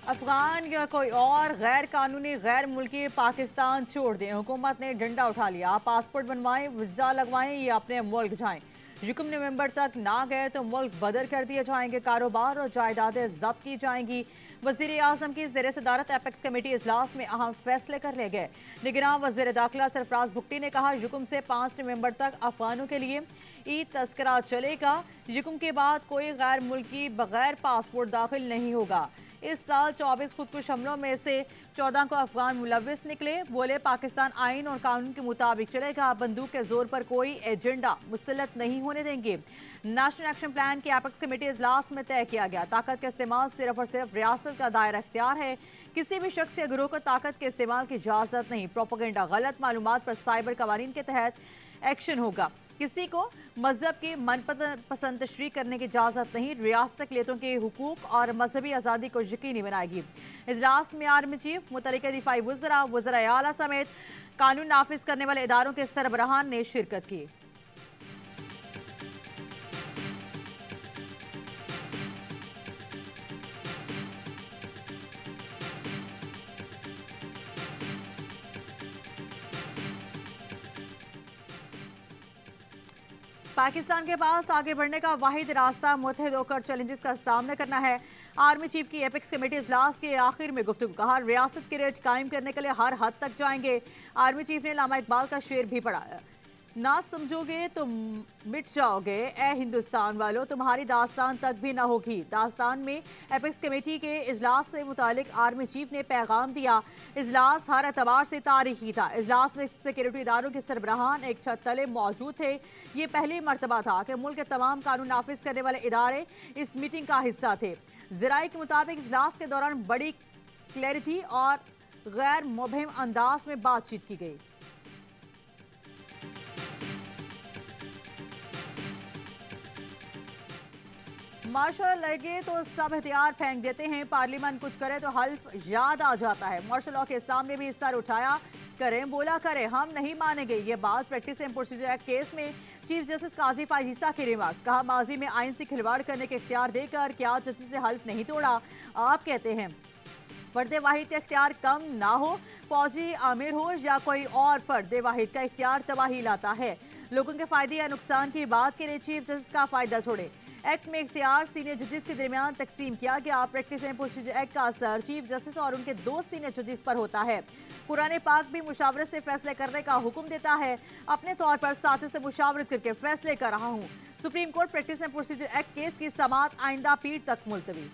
अफगान या कोई और गैर कानूनी गैर मुल्की पाकिस्तान छोड़ दें। हुकूमत ने डंडा उठा लिया। पासपोर्ट बनवाएं, वीजा लगवाएं या अपने मुल्क जाएं। यकम नवंबर तक ना गए तो मुल्क बदर कर दिए जाएंगे। कारोबार और जायदादें जब्त की जाएंगी। वजीर आजम की ज़ेर सदारत एपेक्स कमेटी इजलास में अहम फैसले कर लिए गए। निगरान वजीर दाखिला सरफराज भुट्टी ने कहा, यकम से 5 नवंबर तक अफगानों के लिए ई तस्करा चलेगा। यकम के बाद कोई गैर मुल्की बगैर पासपोर्ट दाखिल नहीं होगा। इस साल 24 खुदकुश हमलों में से 14 को अफगान मुलविस निकले। बोले, पाकिस्तान आइन और कानून के मुताबिक चलेगा। बंदूक के जोर पर कोई एजेंडा मुसल्लत नहीं होने देंगे। नेशनल एक्शन प्लान की एपेक्स कमेटी इजलास में तय किया गया, ताकत का इस्तेमाल सिर्फ और सिर्फ रियासत का दायरा इख्तियार है। किसी भी शख्स या गिरोह को ताकत के इस्तेमाल की इजाजत नहीं। प्रोपेगेंडा, गलत मालूमात पर साइबर कवानीन के तहत एक्शन होगा। किसी को मजहब की मनपसंद तशरीह करने की इजाज़त नहीं। रियासत अक़लियतों के हुकूक और मजहबी आज़ादी को यकीनी बनाएगी। इजलास में आर्मी चीफ, मुतल्लिका दिफाई वज़रा, वज़राए आला समेत कानून नाफिज करने वाले इदारों के सरबराहान ने शिरकत की। पाकिस्तान के पास आगे बढ़ने का वाहिद रास्ता मुत्तहिद होकर चैलेंजेस का सामना करना है। आर्मी चीफ की एपेक्स कमेटी इजलास के आखिर में गुफ्तगू, कहा, रियासत की रेट कायम करने के लिए हर हद तक जाएंगे। आर्मी चीफ ने अल्लामा इकबाल का शेर भी पढ़ा, ना समझोगे तो मिट जाओगे ए हिंदुस्तान वालों, तुम्हारी दास्तान तक भी ना होगी। दास्तान में एपेक्स कमेटी के इजलास से मुतालिक आर्मी चीफ ने पैगाम दिया। इजलास हर एतबार से तारीखी था। इजलास में सिक्योरिटी इदारों के सरबराहान एक छत तले मौजूद थे। ये पहली मरतबा था कि मुल्क के तमाम कानून नाफिज करने वाले इदारे इस मीटिंग का हिस्सा थे। ज़राए के मुताबिक इजलास के दौरान बड़ी क्लैरिटी और गैर मुबहिम अंदाज में बातचीत की गई। मार्शल लगे तो सब हथियार फेंक देते हैं। पार्लियामेंट कुछ करे तो हल्फ याद आ जाता है। मार्शल लॉ के सामने भी सर उठाया करें, बोला करें, हम नहीं मानेंगे। ये बात practice and procedure act case में चीफ जस्टिस काजी फायजीसा के रिमार्क्स, कहा, माजी में आइन से खिलवाड़ करने के इख्तियार देकर क्या जस्टिस से हल्फ नहीं तोड़ा। आप कहते हैं फर्द वाहिद का इख्तियार कम ना हो, फौजी आमिर हो या कोई और फर्द वाहिद का इख्तियार तबाही लाता है। लोगों के फायदे या नुकसान की बात के लिए चीफ जस्टिस का फायदा छोड़े। एक्ट में इख्तियार सीनियर जजेस के दरमियान तकसीम किया गया। प्रैक्टिस एंड प्रोसीजर एक्ट का असर चीफ जस्टिस और उनके 2 सीनियर जजेस पर होता है। कुरान पाक भी मुशावरत से फैसले करने का हुक्म देता है। अपने तौर पर साथियों से मुशावरत करके फैसले कर रहा हूँ। Supreme court practice and procedure act case की समाअत आइंदा पीर तक मुलतवी।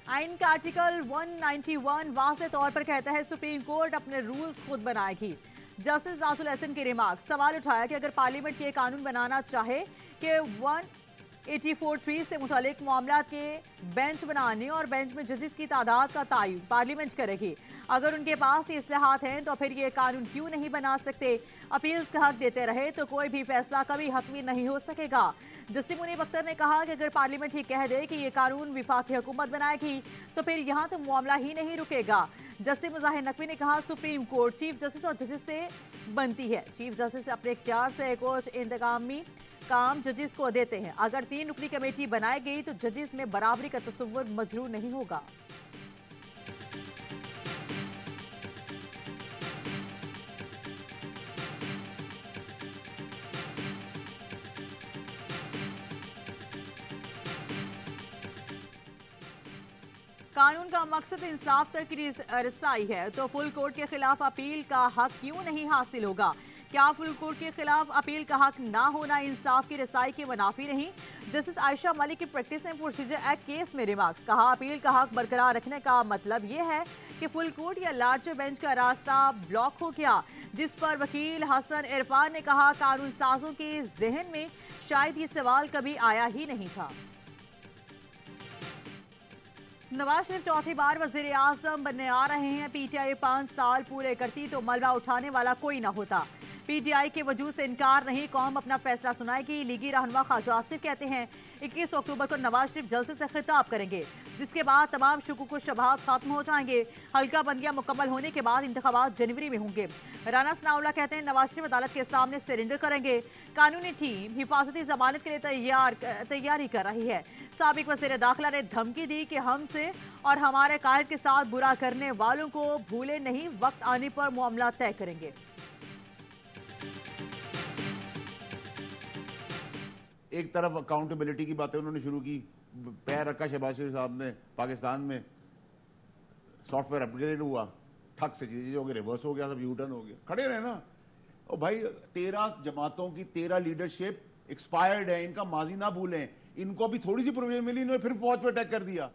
आइन का आर्टिकल 191 वाज़ेह तौर पर कहता है, सुप्रीम कोर्ट अपने रूल्स खुद बनाएगी। जस्टिस आसुल हसन के रिमार्क, सवाल उठाया कि अगर पार्लियामेंट ये कानून बनाना चाहे कि 184(3) से मुतालिक मामला के बेंच बनाने और बेंच में जजेस की तादाद का तयन पार्लियामेंट करेगी। अगर उनके पास ये इस्लाहात हैं तो फिर ये कानून क्यों नहीं बना सकते। अपील्स का हक देते रहे तो कोई भी फैसला कभी हतमी नहीं हो सकेगा। जस्टिस मुनीब अख्तर ने कहा कि अगर पार्लियामेंट ही कह दे कि ये कानून विफाकी हुकूमत बनाएगी तो फिर यहाँ तो मामला ही नहीं रुकेगा। जस्टिस मुजाहिर नकवी ने कहा, सुप्रीम कोर्ट चीफ जस्टिस और जजेस से बनती है। चीफ जस्टिस अपने इख्तियार से कुछ इंतकामी काम जजेस को देते हैं। अगर 3 रुकनी कमेटी बनाई गई तो जजेस में बराबरी का तस्वुर मजरूर नहीं होगा। कानून का मकसद इंसाफ तक रसाई है तो फुल कोर्ट के खिलाफ अपील का हक क्यों नहीं हासिल होगा। क्या फुल कोर्ट के खिलाफ अपील का हक ना होना इंसाफ की रसाई के मुनाफी नहीं। जस्टिस आयशा मलिक की practice and procedure act case में रिमार्क्स, कहा, अपील का हक बरकरार रखने का मतलब यह है कि फुल कोर्ट या लार्जर बेंच का रास्ता ब्लॉक हो गया। जिस पर वकील हसन इरफान ने कहा, कानून साजों के जहन में शायद ये सवाल कभी आया ही नहीं था। नवाज शरीफ चौथी बार वजीर आजम बनने आ रहे हैं। पीटीआई 5 साल पूरे करती तो मलबा उठाने वाला कोई ना होता। पीटीआई के वजूद से इनकार नहीं, कौम अपना फैसला सुनाएगी। लीगी रहनुमा ख्वाजा आसिफ कहते हैं 21 अक्टूबर को नवाज शरीफ जलसे से खिताब करेंगे, जिसके बाद तमाम शुकूक व शबहात खत्म हो जाएंगे। हल्का बंदियां मुकम्मल होने के बाद इंतखाबात जनवरी में होंगे। राना सनाउल्लाह कहते हैं नवाज शरीफ अदालत के सामने सरेंडर करेंगे। कानूनी टीम हिफाजती जमानत के लिए तैयारी कर रही है। साबिक वज़ीर दाखिला ने धमकी दी कि हमसे और हमारे कायद के साथ बुरा करने वालों को भूले नहीं, वक्त आने पर मामला तय करेंगे। एक तरफ अकाउंटेबिलिटी की बातें उन्होंने शुरू की, पैर रखा शहबाज शरीफ साहब ने, पाकिस्तान में सॉफ्टवेयर अपग्रेड हुआ, ठक से चीजें हो गई, रिवर्स हो गया, सब यू टर्न हो गया, खड़े रहे ना। और भाई 13 जमातों की 13 लीडरशिप एक्सपायर्ड है, इनका माजी ना भूलें। इनको अभी थोड़ी सी प्रोविजन मिली, इन्होंने फिर फौज पर अटैक कर दिया।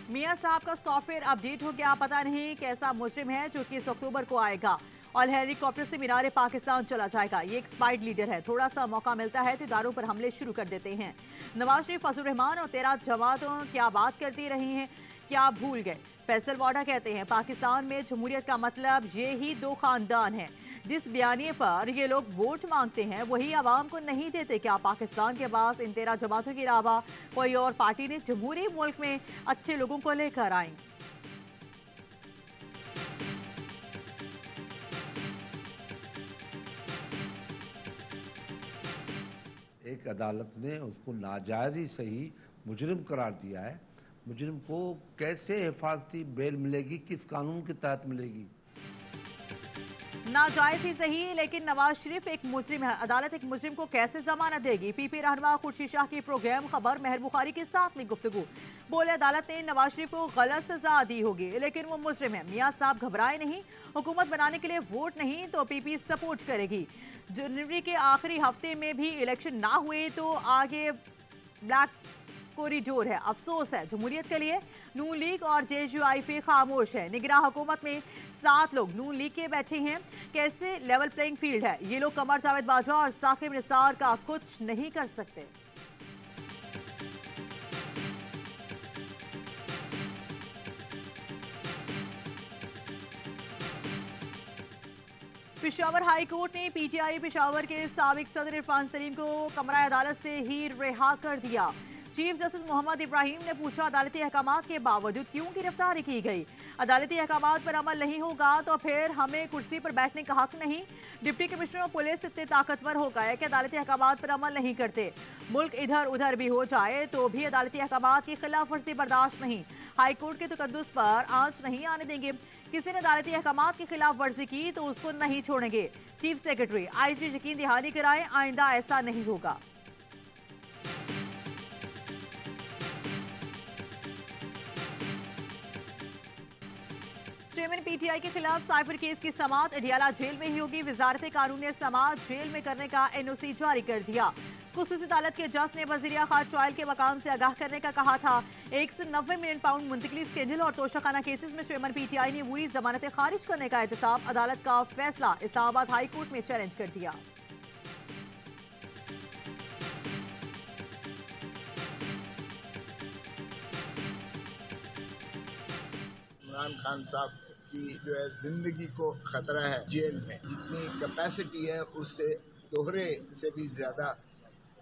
मियां साहब का सॉफ्टवेयर अपडेट हो गया, पता नहीं कैसा मुजरिम है जो 21 अक्टूबर को आएगा और हेलीकॉप्टर से मीनार पाकिस्तान चला जाएगा। ये एक्सपायर्ड लीडर है, थोड़ा सा मौका मिलता है तो इदारों पर हमले शुरू कर देते हैं। नवाज शरीफ, फजल रहमान और 13 जमातों क्या बात करती रही हैं, क्या भूल गए? फैसल वाडा कहते हैं पाकिस्तान में जमहूरियत का मतलब ये ही 2 खानदान है। जिस बयानिए पर ये लोग वोट मांगते हैं वही आवाम को नहीं देते। क्या पाकिस्तान के पास इन 13 जमातों के अलावा कोई और पार्टी ने जमहूरी मुल्क में अच्छे लोगों को लेकर आई? एक अदालत ने उसको नाजायज ही सही मुजरिम करार दिया है। मुजरिम को कैसे हिफाजती बेल मिलेगी, किस कानून के तहत मिलेगी? नाजायज ही सही, लेकिन नवाज शरीफ एक मुजरिम है, अदालत एक मुजरिम को कैसे जमानत देगी? पीपी रहनुमा खुर्शीद शाह की प्रोग्राम खबर मेहर बुखारी के साथ में गुफ्तगू, बोले अदालत ने नवाज शरीफ को गलत सजा दी होगी लेकिन वो मुजरिम है। मियां साहब घबराए नहीं, हुकूमत बनाने के लिए वोट नहीं तो पीपी सपोर्ट करेगी। जनवरी के आखिरी हफ्ते में भी इलेक्शन ना हुए तो आगे ब्लैक कॉरिडोर है। अफसोस है जमहूरियत के लिए नून लीग और JUIF खामोश है। निगरान हुकूमत में 7 लोग नून लीग के बैठे हैं। कैसे लेवल प्लेइंग फील्ड है? ये लोग कमर जावेद बाजवा और साकिब निसार का कुछ नहीं कर सकते। पेशावर हाई कोर्ट ने PTI पेशावर के साबिक सदर इरफान सलीम को कमरा अदालत से ही रिहा कर दिया। चीफ जस्टिस मोहम्मद इब्राहिम ने पूछा अदालती अहकामात के बावजूद क्यों गिरफ्तारी की गई? अदालती अहकामात पर अमल नहीं होगा तो फिर हमें कुर्सी पर बैठने का हक नहीं। डिप्टी कमिश्नर और पुलिस इतने ताकतवर हो गए कि अदालती अहकामात पर अमल नहीं करते। मुल्क इधर उधर भी हो जाए तो भी अदालती अहकामात की खिलाफ वर्जी बर्दाश्त नहीं। हाई कोर्ट के तकद्दुस पर आंच नहीं आने देंगे। किसी ने अदालती अहकामात की खिलाफ वर्जी की तो उसको नहीं छोड़ेंगे। चीफ सेक्रेटरी IG यकीन दहानी कराएं, आइंदा ऐसा नहीं होगा। चेयरमैन PTI के खिलाफ साइबर केस की समाअत अडियाला जेल में ही होगी। वजारत कानून ने समाअत जेल में करने का NOC जारी कर दिया। खुसूसी अदालत के जज ने वज़ीर खारजा ट्रायल के मकाम से आगाह करने का कहा था। 190 मिलियन पाउंड मुंतकली स्कैंडल और तोशाखाना केसेस में चेयरमैन PTI ने पूरी जमानतें खारिज करने का एहतसाब। अदालत का फैसला इस्लामाबाद हाई कोर्ट में चैलेंज कर दिया। इमरान खान साहब की जो है जिंदगी को खतरा है जेल में। जितनी कैपेसिटी है उससे दोहरे से भी ज्यादा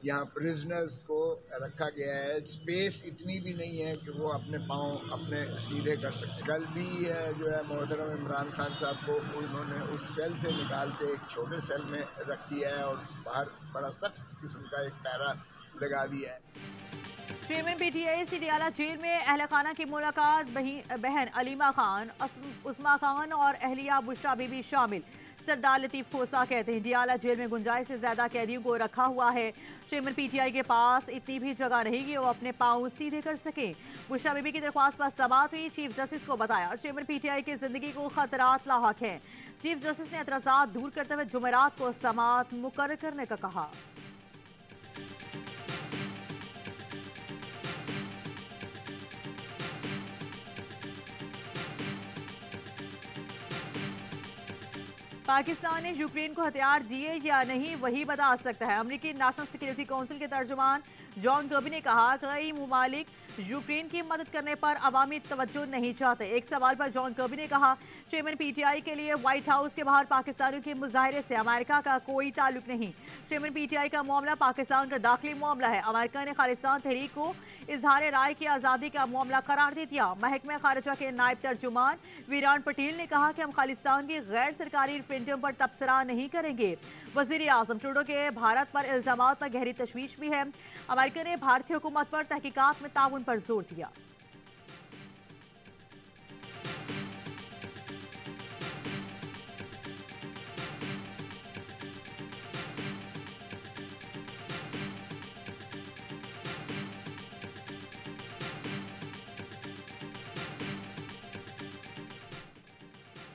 यहाँ प्रिजनर्स को रखा गया है। स्पेस इतनी भी नहीं है कि वो अपने पाँव अपने सीधे कर सकते। कल भी जो है मोहतरम इमरान खान साहब को उन्होंने उस सेल से निकाल के एक छोटे सेल में रख दिया है और बाहर बड़ा सख्त किस्म का एक पैरा लगा दिया है। चेयरमैन PTI से अडियाला जेल में अहल खाना की मुलाकात। बहन अलीमा खान, उस्मा खान और अहलिया बुशरा बीबी शामिल। सरदार लतीफ खोसा कहते हैं अडियाला जेल में गुंजाइश से ज्यादा कैदियों को रखा हुआ है। चेयरमैन PTI के पास इतनी भी जगह नहीं कि वो अपने पाँव सीधे कर सके। बुशरा बीबी की दरख्वास्त पर समाअत हुई। चीफ जस्टिस को बताया और चेयरमैन PTI की जिंदगी को खतरात लाहक हैं। चीफ जस्टिस ने एतराजात दूर करते हुए जुमेरात को समाअत मुकर्रर करने का कहा। पाकिस्तान ने यूक्रेन को हथियार दिए या नहीं वही बता सकता है। अमेरिकी नेशनल सिक्योरिटी काउंसिल के तर्जुमान जॉन कर्बी ने कहा कई ममालिक यूक्रेन की मदद करने पर अवामी तवज्जो नहीं चाहते। एक सवाल पर जॉन कर्बी ने कहा, चेयरमैन पीटीआई के लिए व्हाइट हाउस के बाहर पाकिस्तानियों के मुजाहरे से अमेरिका का कोई ताल्लुक नहीं। चेयरमैन पीटीआई का मामला पाकिस्तान का दाखिली मामला है। अमेरिका ने खालिस्तान तहरीक को इजहार राय की आज़ादी का मामला करार दे दिया। महकमा खारजा के नायब तर्जुमान वीरान पटेल ने कहा कि हम खालिस्तान की गैर सरकारी रेफरेंडम पर तबसरा नहीं करेंगे। वजीर आजम ट्रूडो के भारत पर इल्जामात पर गहरी तशवीश भी है। अमेरिका ने भारतीय हुकूमत पर तहकीकात में ताउन पर जोर दिया।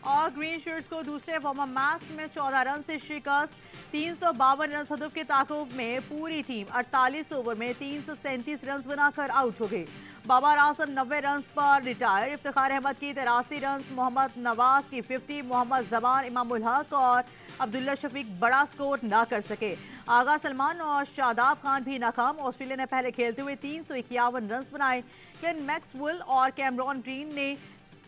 और ग्रीन शर्ट्स को दूसरे वार्म अप मैच में 14 रन से शिकस्त। 352 रन हदफ के ताकुब में पूरी टीम 48 ओवर में 337 रन बनाकर आउट हो गई। बाबर आजम 90 रन पर रिटायर। इफ्तिखार अहमद की 83 रन, मोहम्मद नवाज की 50, मोहम्मद जबान, इमामुल हक और अब्दुल्ला शफीक बड़ा स्कोर न कर सके। आगा सलमान और शादाब खान भी नाकाम। ऑस्ट्रेलिया ने पहले खेलते हुए 351 रन बनाए। क्लिन मैक्सवेल और कैमरॉन ग्रीन ने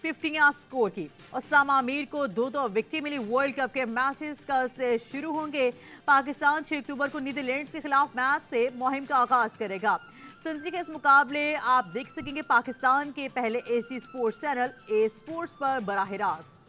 50 स्कोर की। उसामा आमिर को 2 विकेट मिली। वर्ल्ड कप के मैचेस कल से शुरू होंगे। पाकिस्तान 6 अक्टूबर को नीदरलैंड्स के खिलाफ मैच से मुहिम का आगाज करेगा। संजय के इस मुकाबले आप देख सकेंगे पाकिस्तान के पहले HD स्पोर्ट्स चैनल ए स्पोर्ट्स पर बराह रास्त।